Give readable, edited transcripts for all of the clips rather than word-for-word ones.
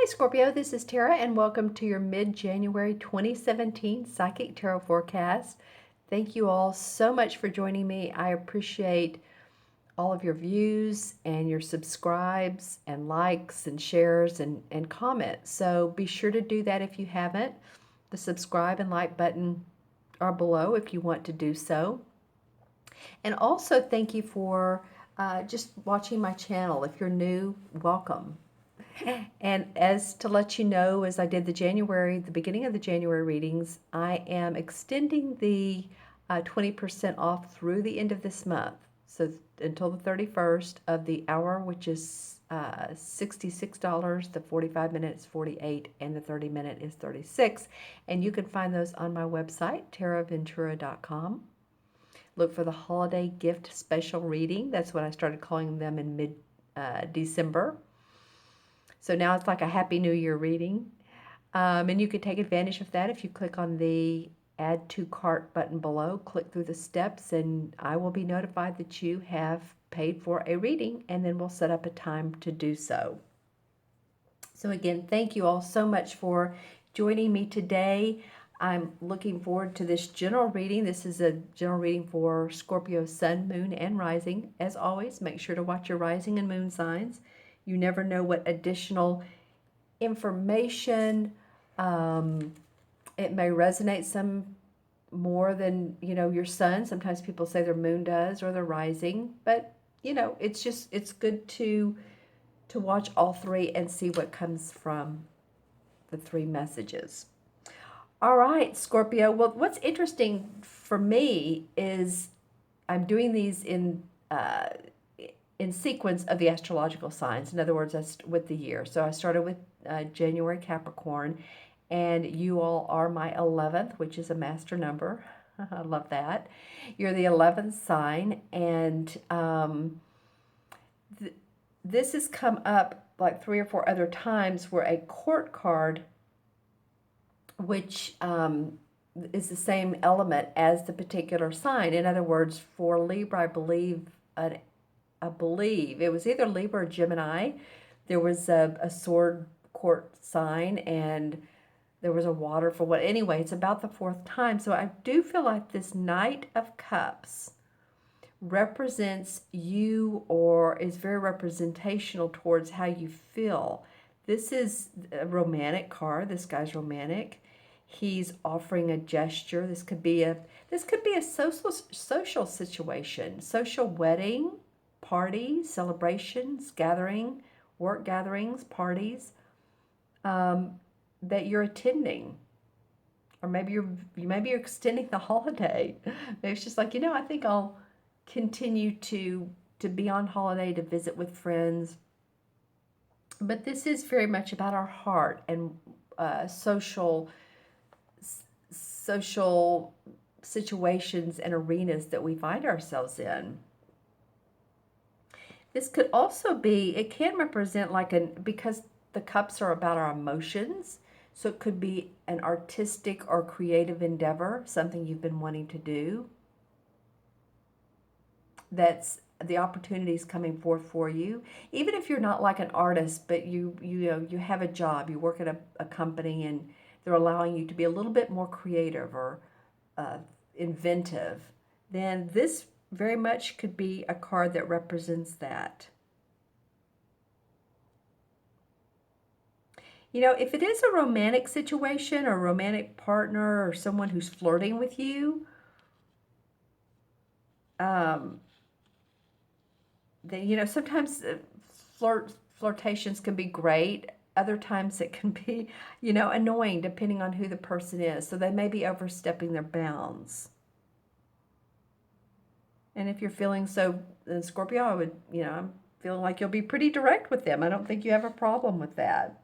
Hi, Scorpio. This is Tara, and welcome to your mid-January 2017 Psychic Tarot Forecast. Thank you all so much for joining me. I appreciate all of your views and your subscribes and likes and shares and comments. So be sure to do that if you haven't. The subscribe and like button are below if you want to do so. And also thank you for just watching my channel. If you're new, welcome. And as to let you know, as I did the beginning of the January readings, I am extending the 20% off through the end of this month. So until the 31st of the hour, which is $66, the 45 minutes is $48, and the 30-minute is $36. And you can find those on my website, taraventura.com. Look for the holiday gift special reading. That's what I started calling them in mid-December. So now it's like a Happy New Year reading. And you can take advantage of that if you click on the Add to Cart button below. Click through the steps and I will be notified that you have paid for a reading, and then we'll set up a time to do so. So again, thank you all so much for joining me today. I'm looking forward to this general reading. This is a general reading for Scorpio Sun, Moon, and Rising. As always, make sure to watch your rising and moon signs. You never know what additional information, it may resonate some more than, your sun. Sometimes people say their moon does or their rising, but, it's good to watch all three and see what comes from the three messages. All right, Scorpio. Well, what's interesting for me is I'm doing these in sequence of the astrological signs. In other words, that's with the year. So I started with January Capricorn, and you all are my 11th, which is a master number. I love that. You're the 11th sign, and this has come up like 3 or 4 other times where a court card, which is the same element as the particular sign. In other words, for Libra, I believe it was either Libra or Gemini. There was a sword court sign, and there was a water for what. Anyway, it's about the 4th time. So I do feel like this Knight of Cups represents you, or is very representational towards how you feel. This is a romantic card. This guy's romantic. He's offering a gesture. This could be a social situation, social wedding, party, celebrations, gathering, work gatherings, parties that you're attending, or maybe you're extending the holiday. Maybe it's just like, I think I'll continue to be on holiday, to visit with friends. But this is very much about our heart and social situations and arenas that we find ourselves in. This could also be, it can represent because the cups are about our emotions, so it could be an artistic or creative endeavor, something you've been wanting to do. That's the opportunities coming forth for you. Even if you're not like an artist, but you have a job, you work at a company, and they're allowing you to be a little bit more creative or inventive, then this very much could be a card that represents that. If it is a romantic situation or a romantic partner or someone who's flirting with you, then, sometimes flirtations can be great. Other times it can be, annoying depending on who the person is. So they may be overstepping their bounds. And if you're feeling so, Scorpio, I'm feeling like you'll be pretty direct with them. I don't think you have a problem with that.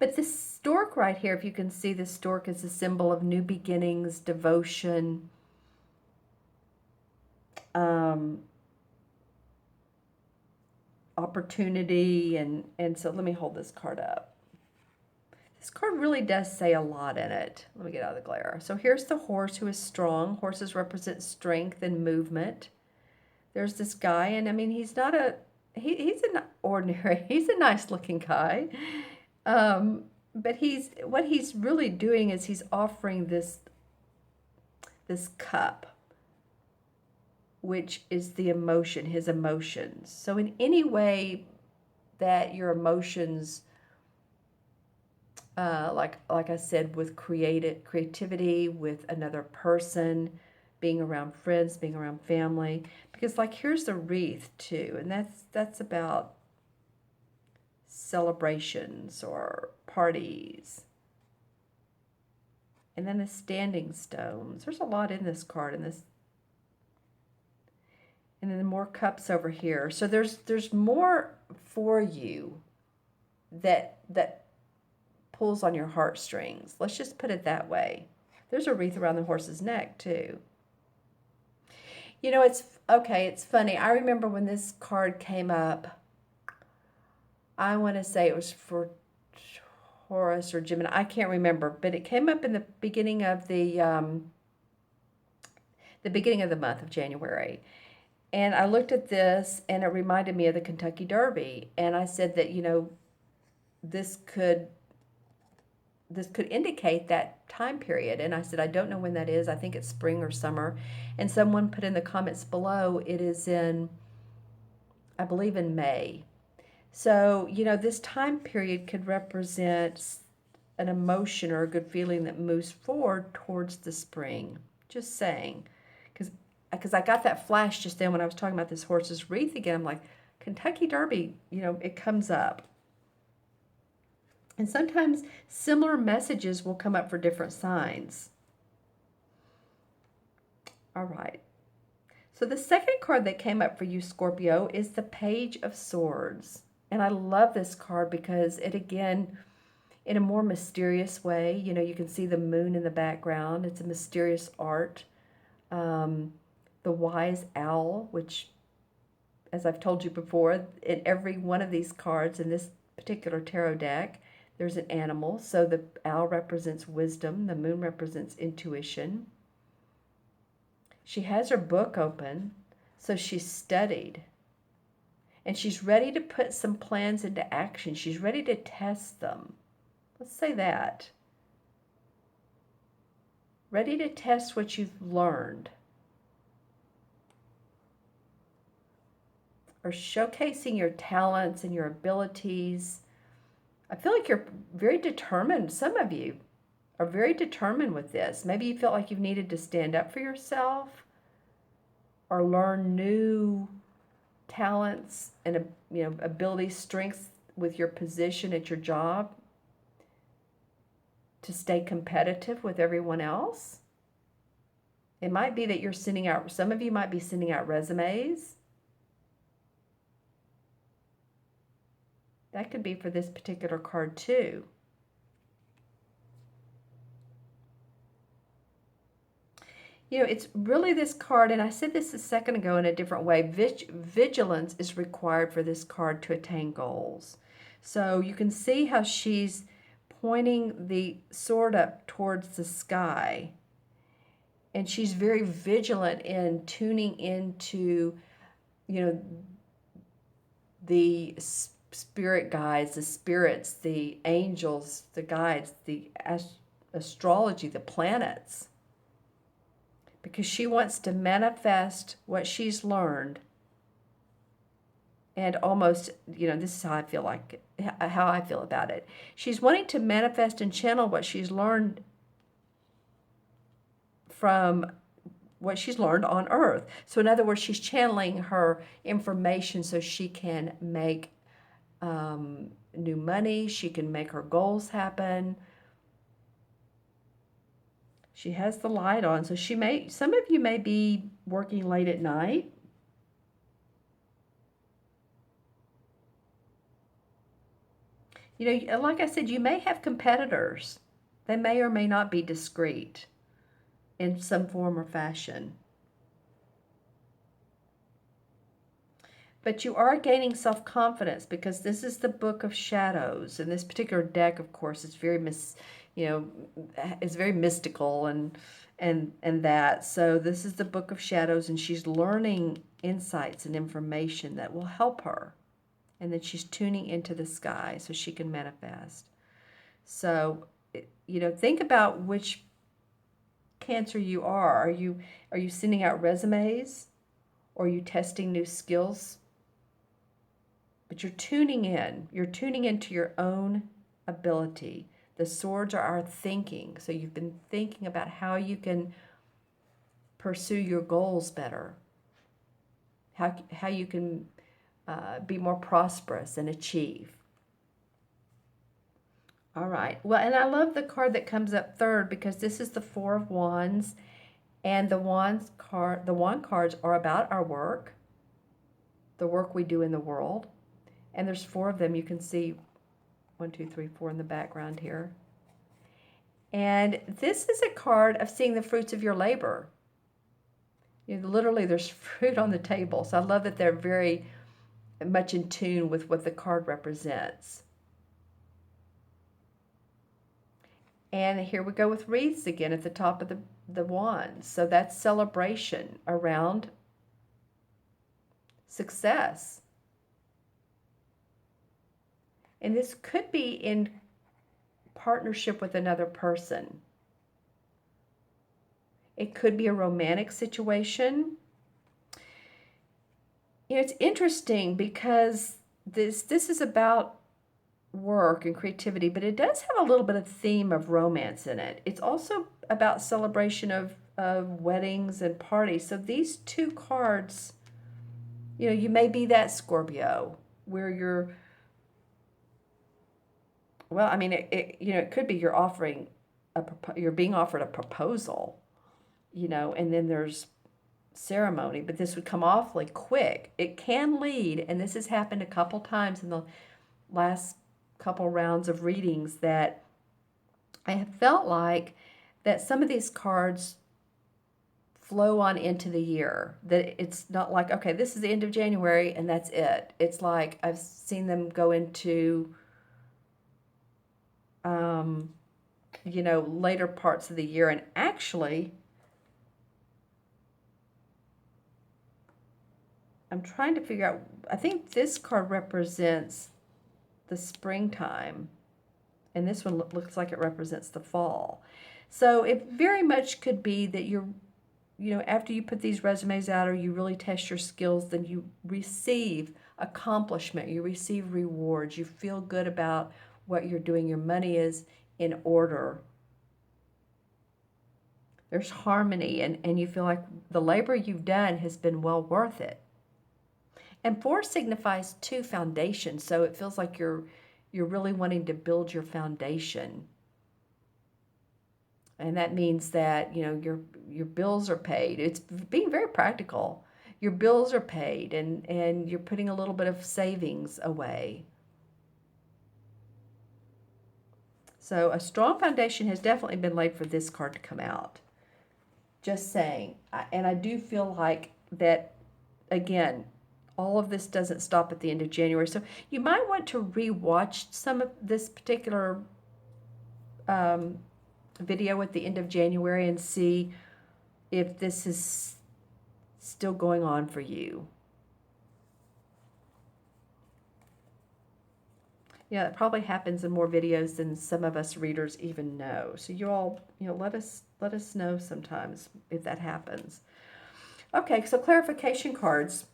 But this stork right here, if you can see, the stork is a symbol of new beginnings, devotion, opportunity, and so let me hold this card up. This card really does say a lot in it. Let me get out of the glare. So here's the horse, who is strong. Horses represent strength and movement. There's this guy, and I mean, he's not he's an ordinary, he's a nice looking guy. Um, but what he's really doing is he's offering this cup, which is the emotion, his emotions. So in any way that your emotions, like I said, with creativity, with another person, being around friends, being around family, because like here's the wreath too, and that's about celebrations or parties. And then the standing stones. There's a lot in this card, and then more cups over here. So there's more for you that pulls on your heartstrings. Let's just put it that way. There's a wreath around the horse's neck too. You know, it's okay, it's funny. I remember when this card came up, I want to say it was for Taurus or Gemini. I can't remember, but it came up in the beginning of the beginning of the month of January. And I looked at this and it reminded me of the Kentucky Derby. And I said that, you know, this could indicate that time period. And I said, I don't know when that is. I think it's spring or summer. And someone put in the comments below, it is in, I believe, in May. So, you know, this time period could represent an emotion or a good feeling that moves forward towards the spring. Just saying. Because I got that flash just then when I was talking about this horse's wreath again. I'm like, Kentucky Derby, you know, it comes up. And sometimes similar messages will come up for different signs. All right. So the second card that came up for you, Scorpio, is the Page of Swords. And I love this card because it, again, in a more mysterious way, you know, you can see the moon in the background. It's a mysterious art. The wise owl, which, as I've told you before, in every one of these cards in this particular tarot deck, there's an animal. So the owl represents wisdom. The moon represents intuition. She has her book open, so she's studied. And she's ready to put some plans into action. She's ready to test them. Let's say that. Ready to test what you've learned. Or showcasing your talents and your abilities. I feel like you're very determined. Some of you are very determined with this. Maybe you felt like you've needed to stand up for yourself or learn new talents and, you know, abilities, strengths with your position at your job to stay competitive with everyone else. It might be that you're sending out, some of you might be sending out resumes. That could be for this particular card too. You know, it's really this card, and I said this a second ago in a different way, vigilance is required for this card to attain goals. So you can see how she's pointing the sword up towards the sky. And she's very vigilant in tuning into, you know, the spirit guides, the spirits, the angels, the guides, the astrology, the planets. Because she wants to manifest what she's learned. And almost, you know, this is how I feel about it. She's wanting to manifest and channel what she's learned from what she's learned on Earth. So in other words, she's channeling her information so she can make new money. She can make her goals happen. She has the light on, so some of you may be working late at night. You know, like I said, you may have competitors. They may or may not be discreet in some form or fashion. But you are gaining self-confidence because this is the Book of Shadows. And this particular deck, of course, is very is very mystical and that. So this is the Book of Shadows, and she's learning insights and information that will help her. And then she's tuning into the sky so she can manifest. So, think about which Cancer you are. Are you sending out resumes? Or are you testing new skills? But you're tuning in. You're tuning into your own ability. The swords are our thinking. So you've been thinking about how you can pursue your goals better. How you can be more prosperous and achieve. All right. Well, and I love the card that comes up third because this is the Four of Wands, and the wand cards are about our work, the work we do in the world. And there's four of them. You can see 1, 2, 3, 4 in the background here. And this is a card of seeing the fruits of your labor. Literally, there's fruit on the table. So I love that they're very much in tune with what the card represents. And here we go with wreaths again at the top of the wands. So that's celebration around success. And this could be in partnership with another person. It could be a romantic situation. It's interesting because this is about work and creativity, but it does have a little bit of theme of romance in it. It's also about celebration of weddings and parties. So these two cards, you may be that Scorpio where you're, well, I mean, it could be you're being offered a proposal, and then there's ceremony, but this would come awfully quick. It can lead, and this has happened a couple times in the last couple rounds of readings, that I have felt like that some of these cards flow on into the year, that it's not like, okay, this is the end of January and that's it. It's like I've seen them go into later parts of the year. And actually, I'm trying to figure out, I think this card represents the springtime, and this one looks like it represents the fall. So it very much could be that you're, after you put these resumes out or you really test your skills, then you receive accomplishment, you receive rewards, you feel good about what you're doing, your money is in order. There's harmony, and you feel like the labor you've done has been well worth it. And 4 signifies 2 foundation, so it feels like you're really wanting to build your foundation. And that means that, your bills are paid. It's being very practical. Your bills are paid, and you're putting a little bit of savings away. So a strong foundation has definitely been laid for this card to come out. Just saying. And I do feel like that, again, all of this doesn't stop at the end of January. So you might want to re-watch some of this particular video at the end of January and see if this is still going on for you. Yeah, it probably happens in more videos than some of us readers even know. So you all, let us know sometimes if that happens. Okay, so clarification cards.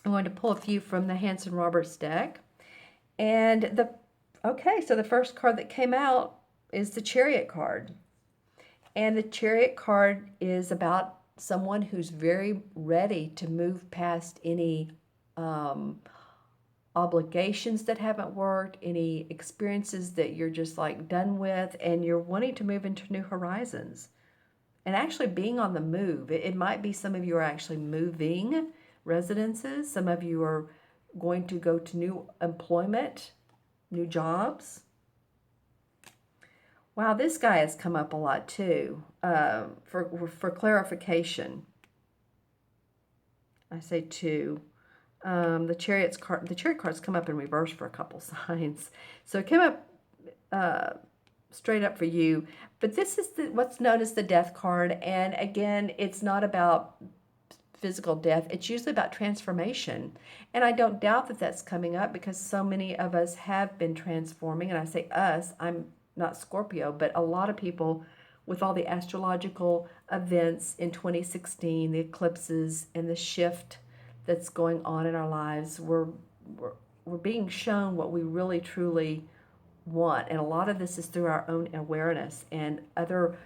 I'm going to pull a few from the Hanson Roberts deck. And so the first card that came out is the Chariot card. And the Chariot card is about someone who's very ready to move past any obligations that haven't worked, any experiences that you're just like done with, and you're wanting to move into new horizons. And actually being on the move. It might be some of you are actually moving residences. Some of you are going to go to new employment, new jobs. Wow, this guy has come up a lot too. For clarification, I say 2. The Chariot cards come up in reverse for a couple signs. So it came up straight up for you. But this is what's known as the Death card. And again, it's not about physical death. It's usually about transformation. And I don't doubt that that's coming up because so many of us have been transforming. And I say us, I'm not Scorpio, but a lot of people with all the astrological events in 2016, the eclipses and the shift that's going on in our lives, we're being shown what we really truly want. And a lot of this is through our own awareness and other.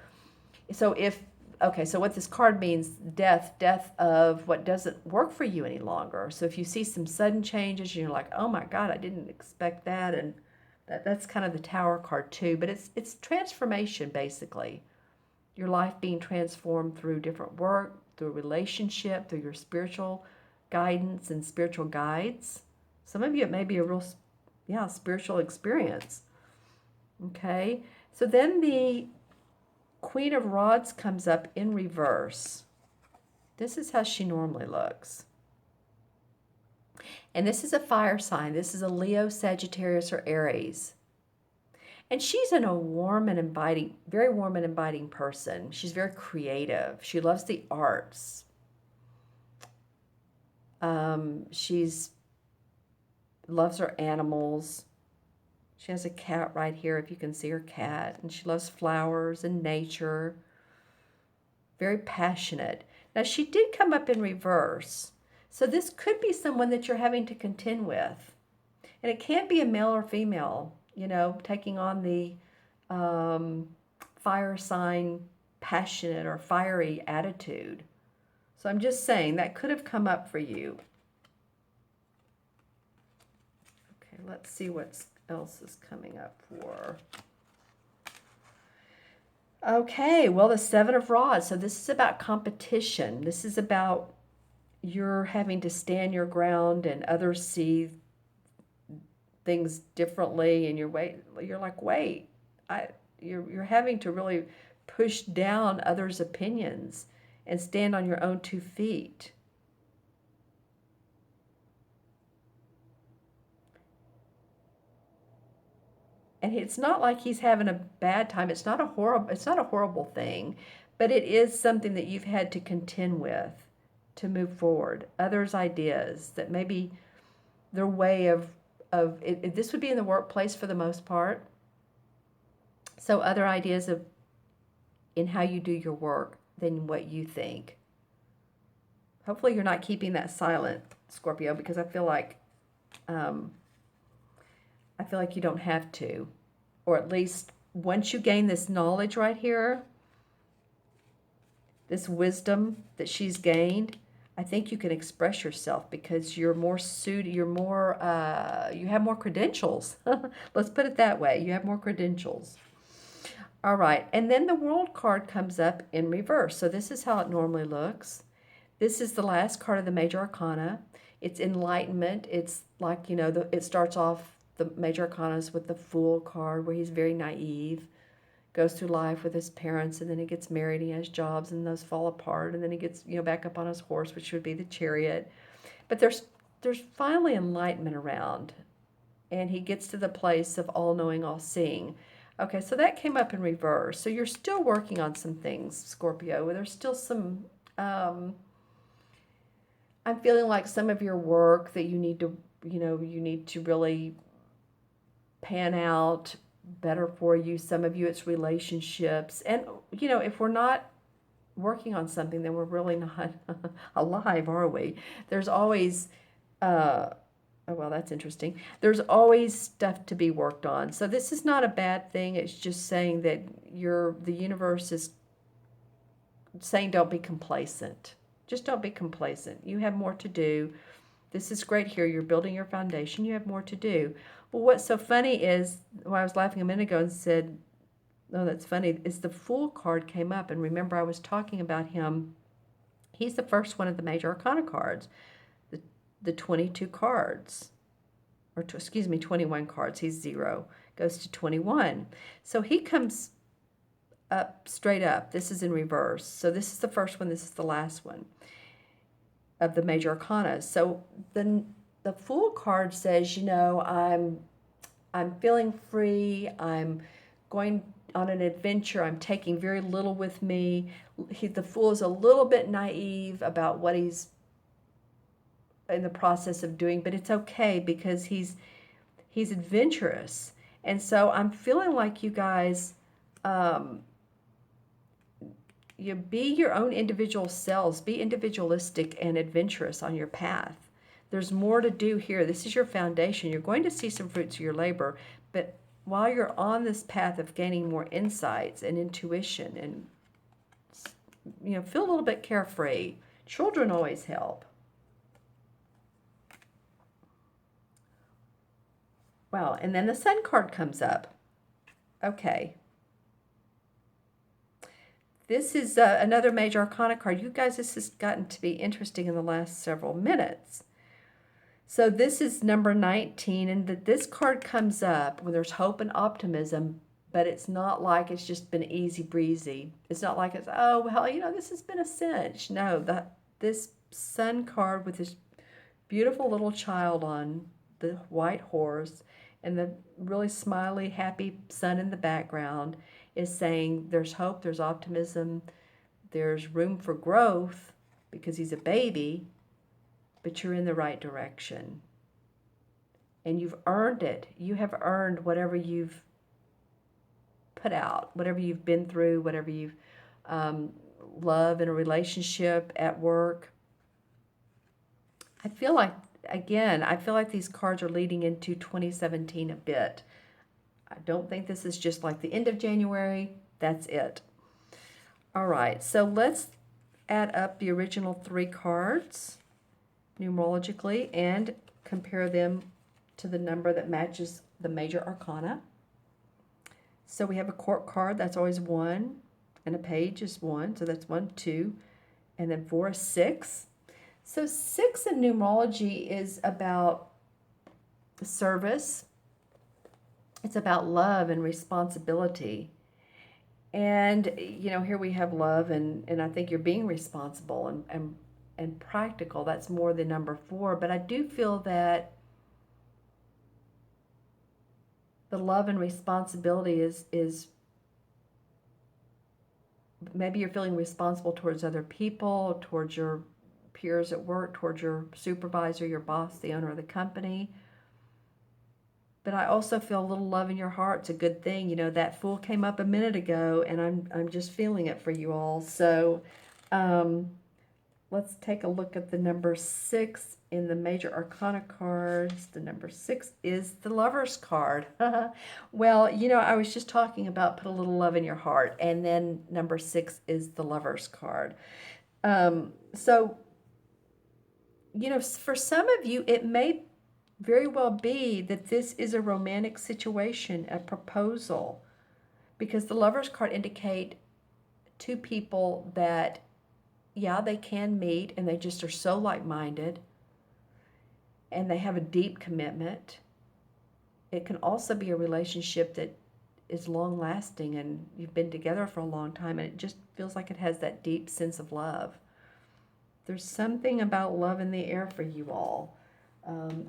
So so what this card means, death of what doesn't work for you any longer. So if you see some sudden changes, you're like, oh my God, I didn't expect that. And that's kind of the Tower card too. But it's transformation, basically. Your life being transformed through different work, through relationship, through your spiritual guidance and spiritual guides. Some of you, it may be a real, spiritual experience. Okay, so then the Queen of Rods comes up in reverse. This is how she normally looks. And this is a fire sign. This is a Leo, Sagittarius, or Aries. And she's a warm and inviting, very warm and inviting person. She's very creative. She loves the arts. She's loves her animals. She has a cat right here, if you can see her cat. And she loves flowers and nature. Very passionate. Now, she did come up in reverse. So this could be someone that you're having to contend with. And it can be a male or female, taking on the fire sign, passionate or fiery attitude. So I'm just saying that could have come up for you. Okay, let's see what else is coming up for. Okay, well, the Seven of Rods. So this is about competition. This is about you're having to stand your ground and others see things differently, and you're like, wait, you're having to really push down others' opinions and stand on your own 2 feet. And it's not like he's having a bad time. It's not a horrible thing, but it is something that you've had to contend with to move forward. Others' ideas that maybe their way of this would be in the workplace for the most part. So other ideas of in how you do your work than what you think. Hopefully you're not keeping that silent, Scorpio, because I feel like you don't have to. Or at least once you gain this knowledge right here, this wisdom that she's gained, I think you can express yourself because you're more suited, you have more credentials. Let's put it that way. You have more credentials. All right, and then the World card comes up in reverse. So this is how it normally looks. This is the last card of the Major Arcana. It's enlightenment. It's like, it starts off the Major Arcanas with the Fool card where he's very naive, goes through life with his parents, and then he gets married, he has jobs, and those fall apart, and then he gets, back up on his horse, which would be the Chariot. But there's finally enlightenment around, and he gets to the place of all-knowing, all-seeing. Okay, so that came up in reverse. So you're still working on some things, Scorpio. There's still some, I'm feeling like some of your work that you need to really pan out better for you. Some of you, it's relationships. And, if we're not working on something, then we're really not alive, are we? There's always, oh, well, that's interesting. There's always stuff to be worked on. So this is not a bad thing. It's just saying that the universe is saying don't be complacent. Just don't be complacent. You have more to do. This is great here. You're building your foundation. You have more to do. Well, what's so funny is, I was laughing a minute ago and said, oh, that's funny, is the Fool card came up. And remember, I was talking about him. He's the first one of the Major Arcana cards, the 22 cards, or 21 cards. He's 0, goes to 21. So he comes up, straight up. This is in reverse. So this is the first one. This is the last one of the Major Arcana. So the Fool card says, I'm feeling free. I'm going on an adventure. I'm taking very little with me. The Fool is a little bit naive about what he's in the process of doing, but it's okay because he's adventurous. And so I'm feeling like you guys, you be your own individual selves, be individualistic and adventurous on your path. There's more to do here. This is your foundation. You're going to see some fruits of your labor, but while you're on this path of gaining more insights and intuition and, feel a little bit carefree. Children always help. Wow, and then the Sun card comes up. Okay. This is another major arcana card. You guys, this has gotten to be interesting in the last several minutes. So this is number 19, and this card comes up when there's hope and optimism, but it's not like it's just been easy breezy. It's not like it's, oh, well, this has been a cinch. No, this Sun card with this beautiful little child on the white horse and the really smiley, happy sun in the background is saying there's hope, there's optimism, there's room for growth because he's a baby, but you're in the right direction. And you've earned it. You have earned whatever you've put out, whatever you've been through, whatever you've love in a relationship, at work. I feel like these cards are leading into 2017 a bit. I don't think this is just like the end of January. That's it. All right, so let's add up the original 3 cards numerologically and compare them to the number that matches the major arcana. So we have a court card, that's always 1, and a page is 1, so that's 1, 2, and then 4 is 6. So 6 in numerology is about service. It's about love and responsibility. And, here we have love, and I think you're being responsible and practical. That's more than number 4. But I do feel that the love and responsibility is maybe you're feeling responsible towards other people, towards your peers at work, towards your supervisor, your boss, the owner of the company. But I also feel a little love in your heart. It's a good thing. That Fool came up a minute ago, and I'm just feeling it for you all. So let's take a look at the number 6 in the major arcana cards. The number 6 is the Lover's card. Well, I was just talking about put a little love in your heart, and then number 6 is the Lover's card. So, for some of you, it may very well be that this is a romantic situation, a proposal, because the Lover's card indicate 2 people that, yeah, they can meet and they just are so like-minded and they have a deep commitment. It can also be a relationship that is long-lasting and you've been together for a long time and it just feels like it has that deep sense of love. There's something about love in the air for you all.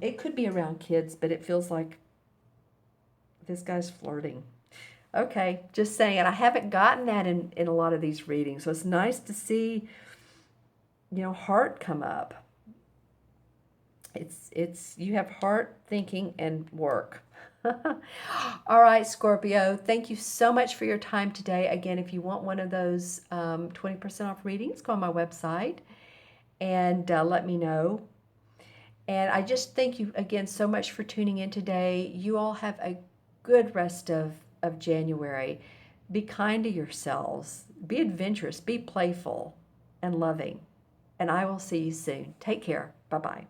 It could be around kids, but it feels like this guy's flirting. Okay, just saying it. I haven't gotten that in a lot of these readings, so it's nice to see, heart come up. It's you have heart, thinking, and work. All right, Scorpio, thank you so much for your time today. Again, if you want one of those 20% off readings, go on my website and let me know. And I just thank you again so much for tuning in today. You all have a good rest of January. Be kind to yourselves. Be adventurous. Be playful and loving. And I will see you soon. Take care. Bye-bye.